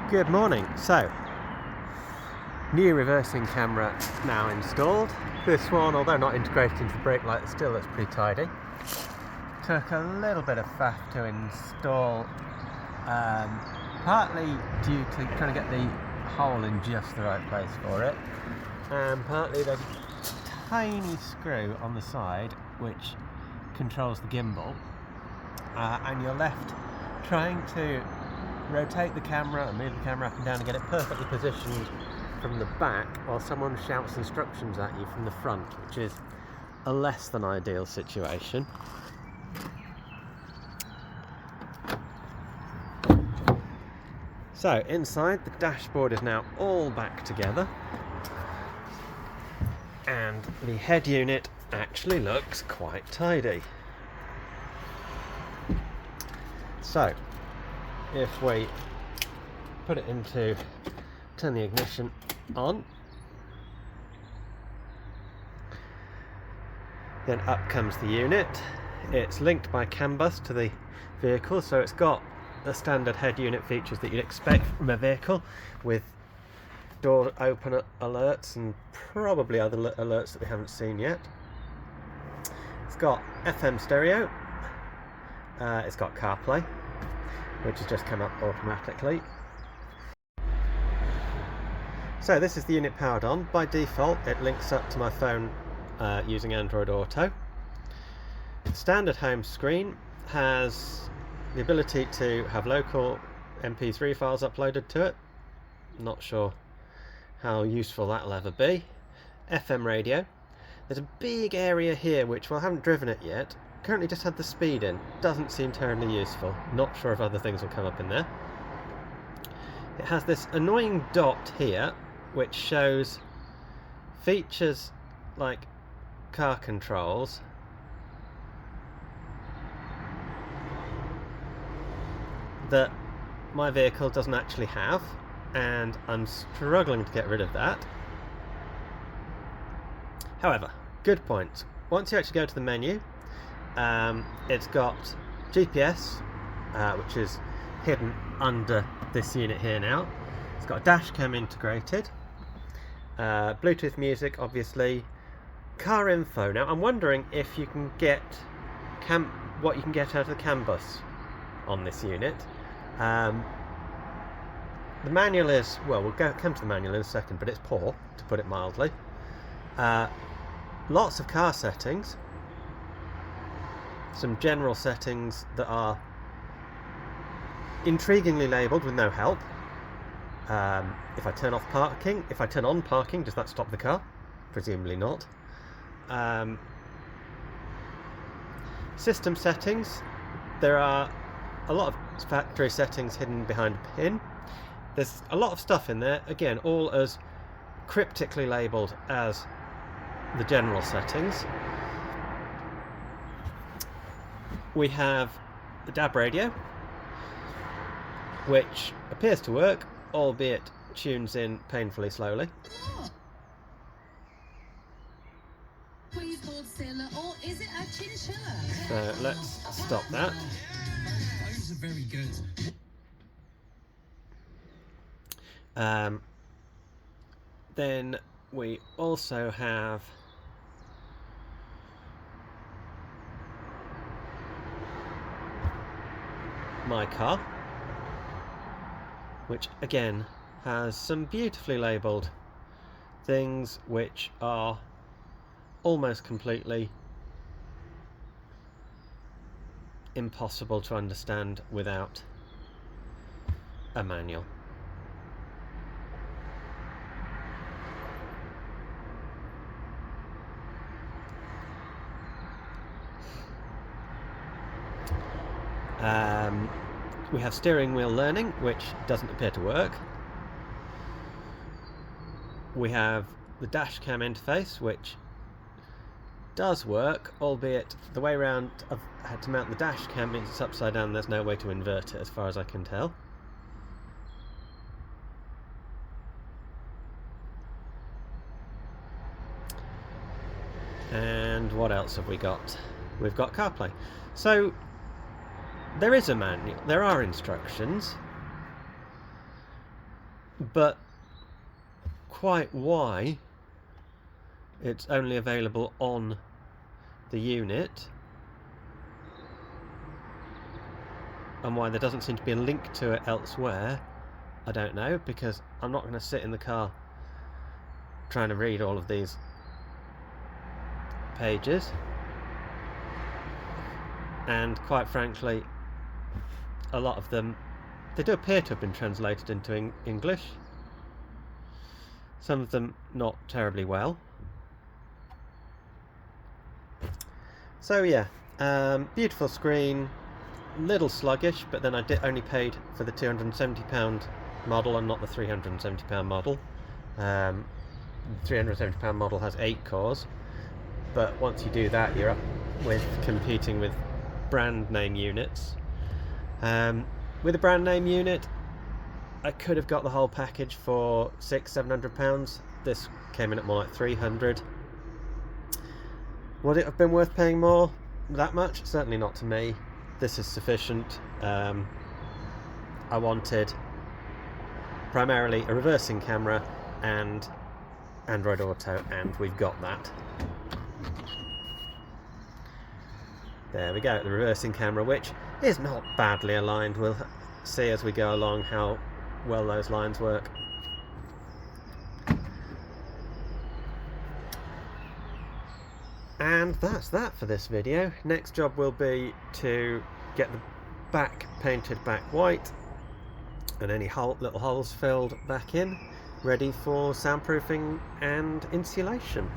Good morning. So, new reversing camera now installed. This one, although not integrated into the brake light, still looks pretty tidy. Took a little bit of faff to install, partly due to trying to get the hole in just the right place for it, and partly there's a tiny screw on the side which controls the gimbal, and you're left trying to rotate the camera and move the camera up and down and get it perfectly positioned from the back while someone shouts instructions at you from the front, which is a less than ideal situation. So inside, the dashboard is now all back together and the head unit actually looks quite tidy. So if we put it into, turn the ignition on, then up comes the unit. It's linked by CAN bus to the vehicle, so it's got the standard head unit features that you'd expect from a vehicle, with door open alerts and probably other alerts that we haven't seen yet. It's got FM stereo, it's got CarPlay, which has just come up automatically. So this is the unit powered on. By default it links up to my phone using Android Auto. Standard home screen has the ability to have local MP3 files uploaded to it. Not sure how useful that'll ever be. FM radio. There's a big area here which, well, I haven't driven it yet. Currently just had the speed in. Doesn't seem terribly useful. Not sure if other things will come up in there. It has this annoying dot here which shows features like car controls that my vehicle doesn't actually have, and I'm struggling to get rid of that. However, good point. Once you actually go to the menu, it's got GPS, which is hidden under this unit here now. It's got a dash cam integrated, Bluetooth music, obviously, car info. Now I'm wondering if you can get what you can get out of the CAN bus on this unit. The manual is, well, we'll come to the manual in a second, but it's poor, to put it mildly. Lots of car settings, some general settings that are intriguingly labelled with no help. If I turn off parking, if I turn on parking, does that stop the car? Presumably not. System settings, there are a lot of factory settings hidden behind a pin. There's a lot of stuff in there, again, all as cryptically labelled as the general settings. We have the DAB radio, which appears to work, albeit tunes in painfully slowly. So let's stop that. Those are very good. Then we also have my car, which again has some beautifully labelled things which are almost completely impossible to understand without a manual. We have steering wheel learning, which doesn't appear to work. We have the dash cam interface, which does work, albeit the way around I've had to mount the dash cam, it's upside down, there's no way to invert it as far as I can tell. And what else have we got? We've got CarPlay. So there is a manual, there are instructions. but quite why it's only available on the unit and why there doesn't seem to be a link to it elsewhere, I don't know, because I'm not going to sit in the car trying to read all of these pages, and quite frankly a lot of them, they do appear to have been translated into English, some of them not terribly well. So yeah, beautiful screen, little sluggish, but then I only paid for the £270 model and not the £370 model. The £370 model has 8 cores, but once you do that you're up with competing with brand name units. With a brand name unit I could have got the whole package for £600-700. This came in at more like 300. Would it have been worth paying more? That much? Certainly not to me. This is sufficient. I wanted primarily a reversing camera and Android Auto, and we've got that. There we go, the reversing camera, which is not badly aligned. We'll see as we go along how well those lines work. And that's that for this video. Next job will be to get the back painted back white and any little holes filled back in, ready for soundproofing and insulation.